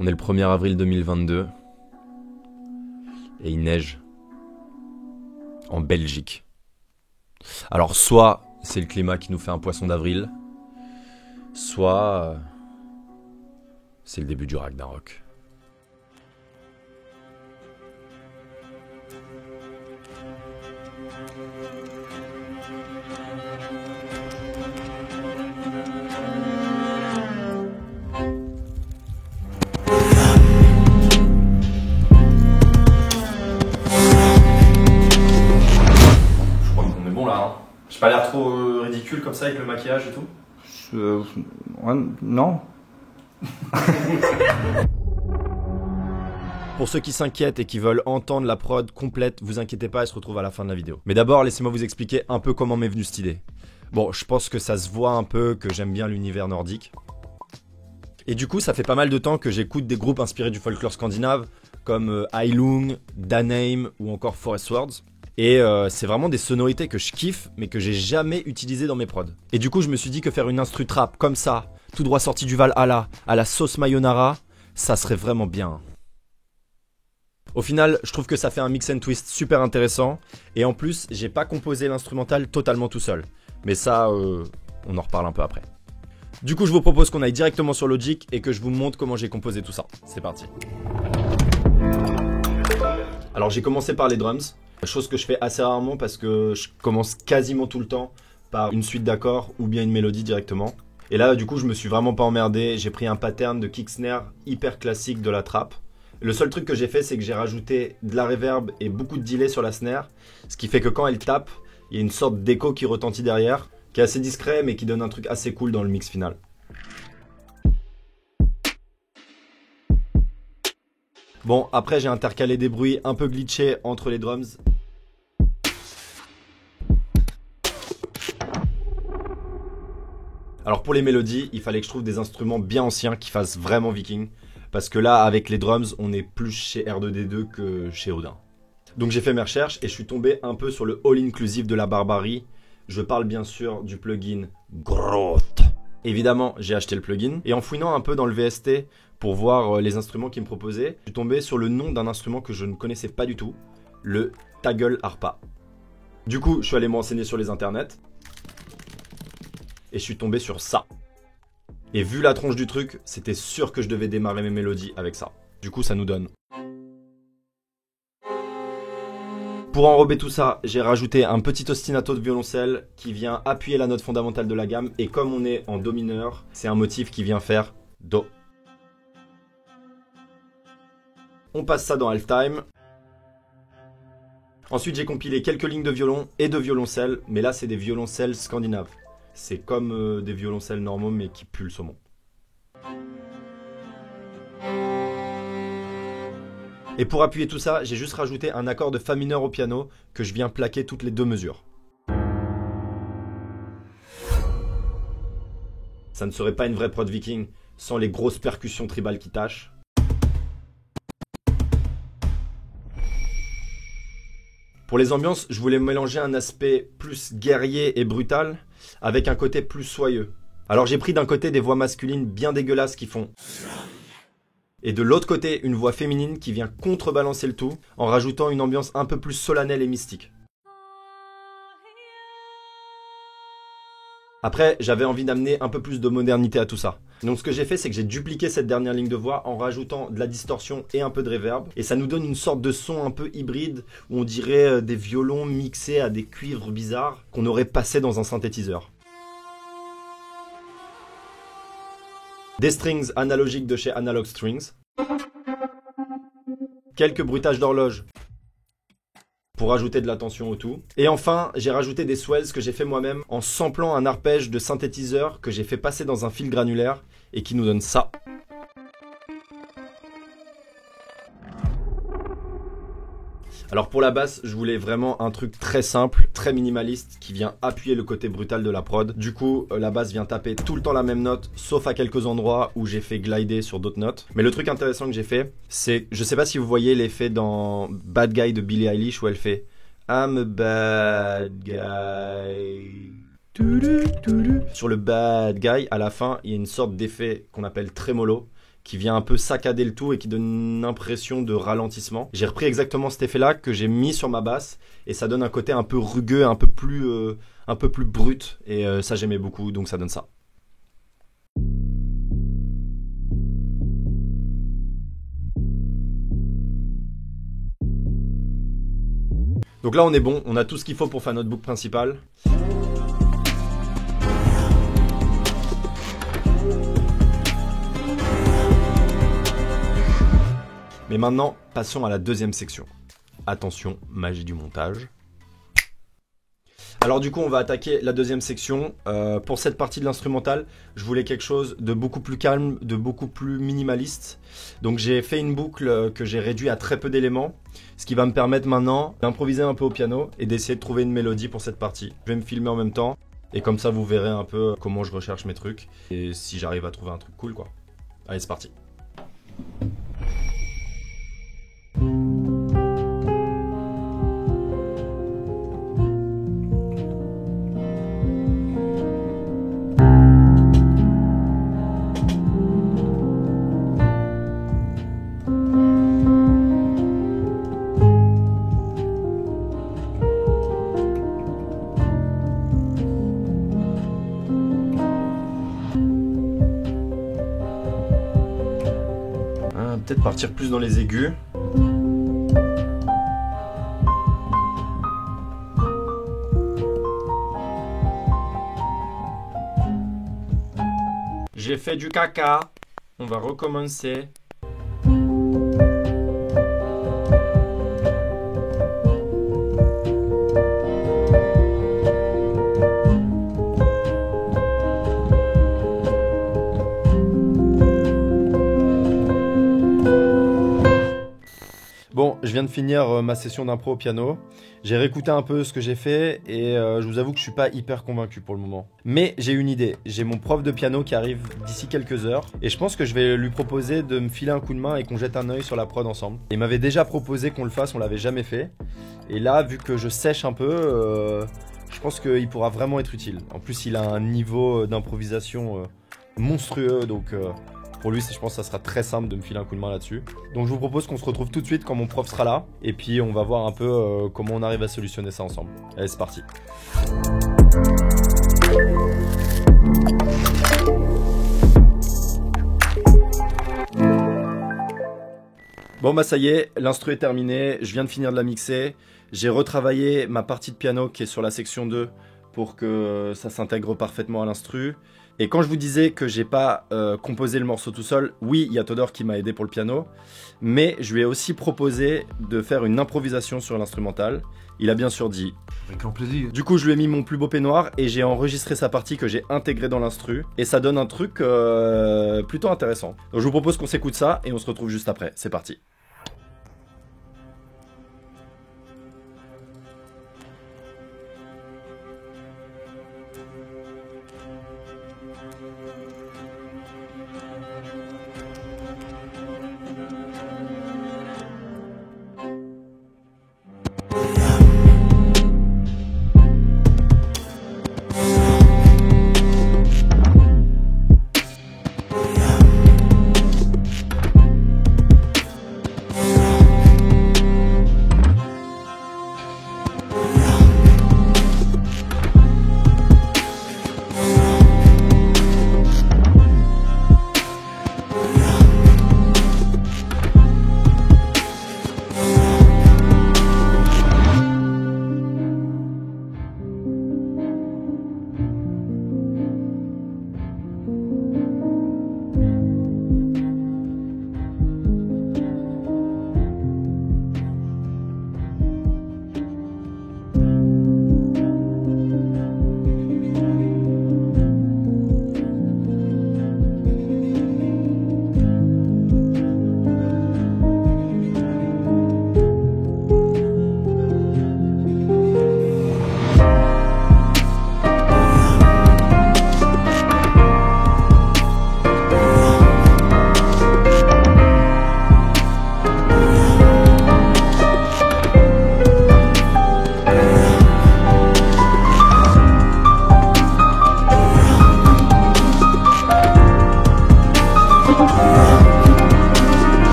On est le 1er avril 2022 et il neige en Belgique. Alors soit c'est le climat qui nous fait un poisson d'avril, soit c'est le début du Ragnarok. J'ai pas l'air trop ridicule comme ça avec le maquillage et tout? Ouais, non. Pour ceux qui s'inquiètent et qui veulent entendre la prod complète, vous inquiétez pas, elle se retrouve à la fin de la vidéo. Mais d'abord, laissez-moi vous expliquer un peu comment m'est venue cette idée. Bon, je pense que ça se voit un peu que j'aime bien l'univers nordique. Et du coup, ça fait pas mal de temps que j'écoute des groupes inspirés du folklore scandinave, comme Heilung, Danheim ou encore Forest Words. Et c'est vraiment des sonorités que je kiffe, mais que j'ai jamais utilisées dans mes prods. Et du coup, je me suis dit que faire une instru trap comme ça, tout droit sorti du Valhalla, à la sauce Mayonnaise, ça serait vraiment bien. Au final, je trouve que ça fait un mix and twist super intéressant. Et en plus, j'ai pas composé l'instrumental totalement tout seul. Mais ça, on en reparle un peu après. Du coup, je vous propose qu'on aille directement sur Logic et que je vous montre comment j'ai composé tout ça. C'est parti. Alors, j'ai commencé par les drums. Chose que je fais assez rarement parce que je commence quasiment tout le temps par une suite d'accords ou bien une mélodie directement. Et là, du coup, je me suis vraiment pas emmerdé. J'ai pris un pattern de kick snare hyper classique de la trap. Le seul truc que j'ai fait, c'est que j'ai rajouté de la reverb et beaucoup de delay sur la snare. Ce qui fait que quand elle tape, il y a une sorte d'écho qui retentit derrière, qui est assez discret mais qui donne un truc assez cool dans le mix final. Bon, après j'ai intercalé des bruits un peu glitchés entre les drums. Alors pour les mélodies, il fallait que je trouve des instruments bien anciens qui fassent vraiment viking. Parce que là, avec les drums, on est plus chez R2D2 que chez Odin. Donc j'ai fait mes recherches et je suis tombé un peu sur le all-inclusive de la barbarie. Je parle bien sûr du plugin Growth. Évidemment, j'ai acheté le plugin. Et en fouinant un peu dans le VST pour voir les instruments qu'il me proposait, je suis tombé sur le nom d'un instrument que je ne connaissais pas du tout, le Taggle Harpa. Du coup, je suis allé me renseigner sur les internets. Et je suis tombé sur ça. Et vu la tronche du truc, c'était sûr que je devais démarrer mes mélodies avec ça. Du coup, ça nous donne. Pour enrober tout ça, j'ai rajouté un petit ostinato de violoncelle qui vient appuyer la note fondamentale de la gamme. Et comme on est en do mineur, c'est un motif qui vient faire do. On passe ça dans halftime. Ensuite, j'ai compilé quelques lignes de violon et de violoncelle, mais là, c'est des violoncelles scandinaves. C'est comme des violoncelles normaux, mais qui puent le saumon. Et pour appuyer tout ça, j'ai juste rajouté un accord de fa mineur au piano que je viens plaquer toutes les deux mesures. Ça ne serait pas une vraie prod viking sans les grosses percussions tribales qui tâchent. Pour les ambiances, je voulais mélanger un aspect plus guerrier et brutal avec un côté plus soyeux. Alors j'ai pris d'un côté des voix masculines bien dégueulasses qui font... Et de l'autre côté, une voix féminine qui vient contrebalancer le tout en rajoutant une ambiance un peu plus solennelle et mystique. Après, j'avais envie d'amener un peu plus de modernité à tout ça. Donc ce que j'ai fait, c'est que j'ai dupliqué cette dernière ligne de voix en rajoutant de la distorsion et un peu de reverb. Et ça nous donne une sorte de son un peu hybride où on dirait des violons mixés à des cuivres bizarres qu'on aurait passé dans un synthétiseur. Des strings analogiques de chez Analog Strings. Quelques bruitages d'horloge pour rajouter de la tension au tout. Et enfin, j'ai rajouté des swells que j'ai fait moi-même en samplant un arpège de synthétiseur que j'ai fait passer dans un fil granulaire et qui nous donne ça. Alors pour la basse, je voulais vraiment un truc très simple, très minimaliste, qui vient appuyer le côté brutal de la prod. Du coup, la basse vient taper tout le temps la même note, sauf à quelques endroits où j'ai fait glider sur d'autres notes. Mais le truc intéressant que j'ai fait, c'est, je sais pas si vous voyez l'effet dans Bad Guy de Billie Eilish où elle fait I'm a bad guy. Sur le bad guy, à la fin, il y a une sorte d'effet qu'on appelle tremolo, qui vient un peu saccader le tout et qui donne une impression de ralentissement. J'ai repris exactement cet effet-là que j'ai mis sur ma basse et ça donne un côté un peu rugueux, un peu plus brut et ça j'aimais beaucoup, donc ça donne ça. Donc là on est bon, on a tout ce qu'il faut pour faire notre boucle principale. Mais maintenant, passons à la deuxième section. Attention, magie du montage. Alors du coup, on va attaquer la deuxième section. Pour cette partie de l'instrumental, je voulais quelque chose de beaucoup plus calme, de beaucoup plus minimaliste. Donc j'ai fait une boucle que j'ai réduite à très peu d'éléments, ce qui va me permettre maintenant d'improviser un peu au piano et d'essayer de trouver une mélodie pour cette partie. Je vais me filmer en même temps et comme ça vous verrez un peu comment je recherche mes trucs et si j'arrive à trouver un truc cool quoi. Allez, c'est parti. Peut-être partir plus dans les aigus. J'ai fait du caca. On va recommencer. Bon, je viens de finir ma session d'impro au piano. J'ai réécouté un peu ce que j'ai fait et je vous avoue que je suis pas hyper convaincu pour le moment. Mais j'ai une idée. J'ai mon prof de piano qui arrive d'ici quelques heures et je pense que je vais lui proposer de me filer un coup de main et qu'on jette un œil sur la prod ensemble. Il m'avait déjà proposé qu'on le fasse, on l'avait jamais fait. Et là, vu que je sèche un peu, je pense qu'il pourra vraiment être utile. En plus, il a un niveau d'improvisation monstrueux, donc... Pour lui, je pense que ça sera très simple de me filer un coup de main là-dessus. Donc je vous propose qu'on se retrouve tout de suite quand mon prof sera là. Et puis on va voir un peu comment on arrive à solutionner ça ensemble. Allez, c'est parti. Bon bah ça y est, l'instru est terminé. Je viens de finir de la mixer. J'ai retravaillé ma partie de piano qui est sur la section 2 pour que ça s'intègre parfaitement à l'instru. Et quand je vous disais que j'ai pas composé le morceau tout seul, oui, il y a Todor qui m'a aidé pour le piano, mais je lui ai aussi proposé de faire une improvisation sur l'instrumental. Il a bien sûr dit. Avec grand plaisir. Du coup, je lui ai mis mon plus beau peignoir et j'ai enregistré sa partie que j'ai intégrée dans l'instru. Et ça donne un truc plutôt intéressant. Donc je vous propose qu'on s'écoute ça et on se retrouve juste après. C'est parti.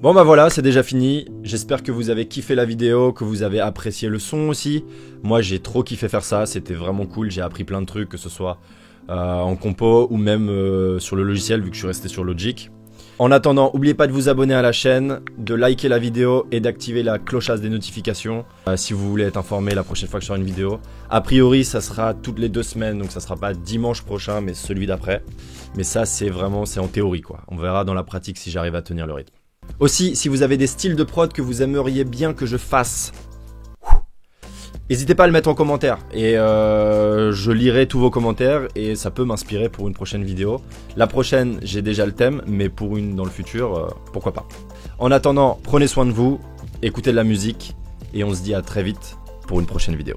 Bon bah voilà, c'est déjà fini. J'espère que vous avez kiffé la vidéo, que vous avez apprécié le son aussi. Moi j'ai trop kiffé faire ça, c'était vraiment cool. J'ai appris plein de trucs, que ce soit en compo ou même sur le logiciel vu que je suis resté sur Logic. En attendant, n'oubliez pas de vous abonner à la chaîne, de liker la vidéo et d'activer la clochasse des notifications si vous voulez être informé la prochaine fois que je ferai une vidéo. A priori ça sera toutes les 2 semaines, donc ça sera pas dimanche prochain mais celui d'après. Mais ça c'est en théorie quoi. On verra dans la pratique si j'arrive à tenir le rythme. Aussi, si vous avez des styles de prod que vous aimeriez bien que je fasse, n'hésitez pas à le mettre en commentaire et je lirai tous vos commentaires et ça peut m'inspirer pour une prochaine vidéo. La prochaine, j'ai déjà le thème, mais pour une dans le futur, pourquoi pas. En attendant, prenez soin de vous, écoutez de la musique et on se dit à très vite pour une prochaine vidéo.